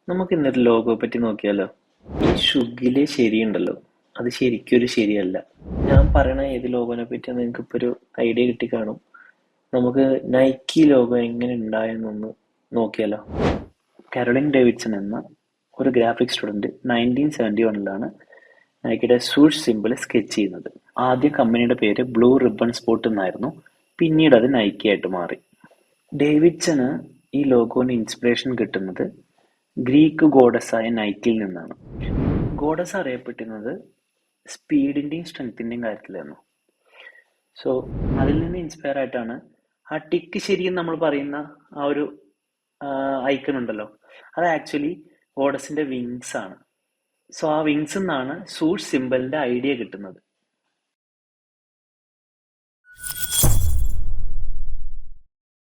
നമുക്ക് ഇന്നൊരു ലോഗോയെ പറ്റി നോക്കിയാലോ? ഈ ഷുഗിലെ ശരിയുണ്ടല്ലോ, അത് ശരിക്കും ഒരു ശരിയല്ല. ഞാൻ പറയണ ഏത് ലോഗോനെ പറ്റി നിങ്ങൾക്ക് ഇപ്പോൾ ഒരു ഐഡിയ കിട്ടി കാണും. നമുക്ക് നൈക്കി ലോഗോ എങ്ങനെ ഉണ്ടായെന്നൊന്ന് നോക്കിയാലോ? കാരോളിൻ ഡേവിഡ്സൺ എന്ന ഒരു ഗ്രാഫിക് സ്റ്റുഡന്റ് 1971 നൈക്കിയുടെ സ്വൂഷ് സിമ്പിൾ സ്കെച്ച് ചെയ്യുന്നത്. ആദ്യം കമ്പനിയുടെ പേര് ബ്ലൂ റിബൺ സ്പോട്ട് എന്നായിരുന്നു. പിന്നീട് അത് നൈക്കി ആയിട്ട് മാറി. ഡേവിഡ്സന് ഈ ലോഗോന് ഇൻസ്പിറേഷൻ കിട്ടുന്നത് ഗ്രീക്ക് ഗോഡസായ നൈക്കിൽ നിന്നാണ്. ഗോഡസ് അറിയപ്പെട്ടിരുന്നത് സ്പീഡിന്റെയും സ്ട്രെങ്ത്തിന്റെയും കാര്യത്തിലായിരുന്നു. സോ അതിൽ നിന്ന് ഇൻസ്പയർ ആയിട്ടാണ് ആ ടിക്ക് ശരിയെന്ന് നമ്മൾ പറയുന്ന ആ ഒരു ഐക്കൺ ഉണ്ടല്ലോ, അത് ആക്ച്വലി ഗോഡസിന്റെ വിങ്സ് ആണ്. സോ ആ വിങ്സ് നിന്നാണ് സൂഷ് സിമ്പിളിന്റെ ഐഡിയ കിട്ടുന്നത്.